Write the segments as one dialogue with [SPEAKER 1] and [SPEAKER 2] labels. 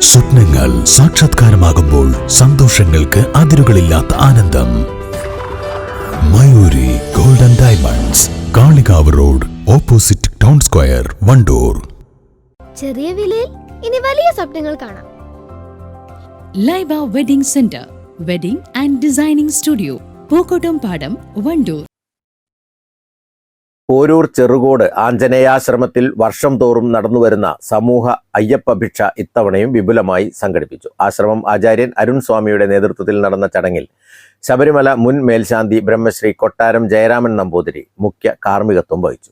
[SPEAKER 1] സ്വപ്നങ്ങൾ സാക്ഷാത്കാരമാകുമ്പോൾ സന്തോഷങ്ങൾക്ക് അതിരുകളില്ലാത്ത ആനന്ദം. Mayuri golden diamonds, Kalikavu road, opposite town square, Wandoor.
[SPEAKER 2] ചെറിയ വിലയിൽ ഇനി വലിയ സ്വപ്നങ്ങൾ കാണാം.
[SPEAKER 3] Laiba wedding centre, wedding and designing studio, Pookkottumpadam, Wandoor.
[SPEAKER 4] Poroor Cherukode ആഞ്ജനേയാശ്രമത്തിൽ വർഷം തോറും നടന്നുവരുന്ന സമൂഹ അയ്യപ്പഭിക്ഷ ഇത്തവണയും വിപുലമായി സംഘടിപ്പിച്ചു. ആശ്രമം ആചാര്യൻ അരുൺ സ്വാമിയുടെ നേതൃത്വത്തിൽ നടന്ന ചടങ്ങിൽ ശബരിമല മുൻ മേൽശാന്തി ബ്രഹ്മശ്രീ കൊട്ടാരം ജയരാമൻ നമ്പൂതിരി മുഖ്യ കാർമ്മികത്വം വഹിച്ചു.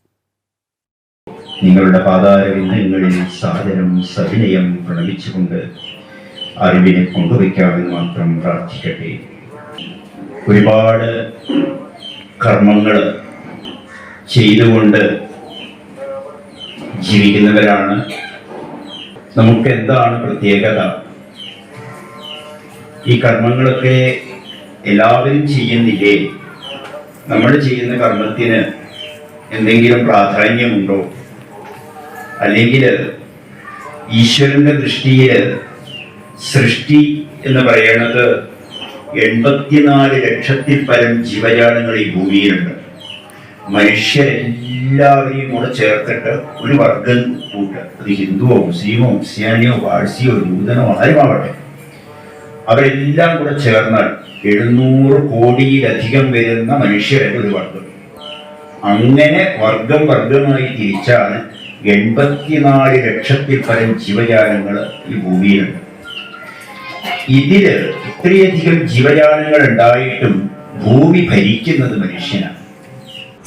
[SPEAKER 5] നിങ്ങളുടെ പാതാരവിന്ദങ്ങളിൽ സാദരം സവിനയം പ്രണമിച്ചുകൊണ്ട് അറിവിനെ പങ്കുവയ്ക്കാമെന്ന് മാത്രം പ്രാർത്ഥിക്കട്ടെ. ഒരുപാട് കർമ്മങ്ങൾ ചെയ്തുകൊണ്ട് ജീവിക്കുന്നവരാണ്. നമുക്ക് എന്താണ് പ്രത്യേകത? ഈ കർമ്മങ്ങളൊക്കെ എല്ലാവരും ചെയ്യുന്നില്ലേ? നമ്മൾ ചെയ്യുന്ന കർമ്മത്തിന് എന്തെങ്കിലും പ്രാധാന്യമുണ്ടോ? അല്ലെങ്കിൽ ഈശ്വരന്റെ ദൃഷ്ടിയിൽ സൃഷ്ടി എന്ന് പറയുന്നത് 84 ലക്ഷത്തിൽ പരം ജീവജാലങ്ങൾ ഈ ഭൂമിയിലുണ്ട്. മനുഷ്യരെല്ലാവരെയും കൂടെ ചേർത്തിട്ട് ഒരു വർഗം കൂട്ട്, അത് ഹിന്ദുവോ മുസ്ലിമോ ക്രിസ്ത്യാനിയോ പാഴ്സിയോ ജൂതനോ ആരുമാവട്ടെ, അവരെല്ലാം കൂടെ ചേർന്നാൽ 700 കോടിയിലധികം വരുന്ന മനുഷ്യരുടെ ഒരു വർഗം. അങ്ങനെ വർഗമായി തിരിച്ചാണ് 84 ലക്ഷത്തിൽ പരം ജീവജാലങ്ങൾ ഈ ഭൂമിയിലുണ്ട്. ഇതില് ഇത്രയധികം ജീവജാലങ്ങൾ ഉണ്ടായിട്ടും ഭൂമി ഭരിക്കുന്നത് മനുഷ്യനാണ്.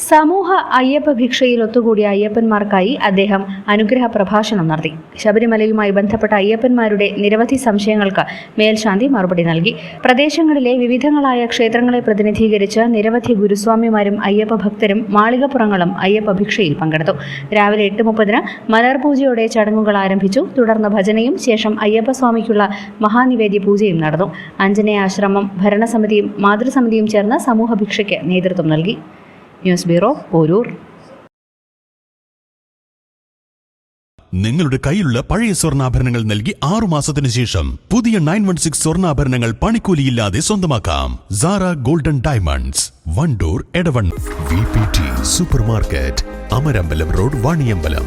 [SPEAKER 6] സമൂഹ അയ്യപ്പ ഭിക്ഷയിൽ ഒത്തുകൂടിയ അയ്യപ്പന്മാർക്കായി അദ്ദേഹം അനുഗ്രഹ പ്രഭാഷണം നടത്തി. ശബരിമലയുമായി ബന്ധപ്പെട്ട അയ്യപ്പന്മാരുടെ നിരവധി സംശയങ്ങൾക്ക് മേൽശാന്തി മറുപടി നൽകി. പ്രദേശങ്ങളിലെ വിവിധങ്ങളായ ക്ഷേത്രങ്ങളെ പ്രതിനിധീകരിച്ച് നിരവധി ഗുരുസ്വാമിമാരും അയ്യപ്പ ഭക്തരും മാളികപ്പുറങ്ങളും അയ്യപ്പ ഭിക്ഷയിൽ പങ്കെടുത്തു. രാവിലെ 8:30 മലർപൂജയോടെ ചടങ്ങുകൾ ആരംഭിച്ചു. തുടർന്ന് ഭജനയും ശേഷം അയ്യപ്പസ്വാമിക്കുള്ള മഹാനിവേദ്യ പൂജയും നടന്നു. ആഞ്ജനേയാശ്രമം ഭരണസമിതിയും മാതൃസമിതിയും ചേർന്ന് സമൂഹ ഭിക്ഷയ്ക്ക് നേതൃത്വം നൽകി. News bureau, Porur.
[SPEAKER 1] നിങ്ങളുടെ കയ്യിലുള്ള പഴയ സ്വർണ്ണാഭരണങ്ങൾ നൽകി 6 മാസത്തിനു ശേഷം പുതിയ 916 സ്വർണ്ണാഭരണങ്ങൾ പണിക്കൂലിയില്ലാതെ സ്വന്തമാക്കാം. Sara golden diamonds, Wandoor, Edavanna. VPT super market, Amarambalam road, Vaniyambalam.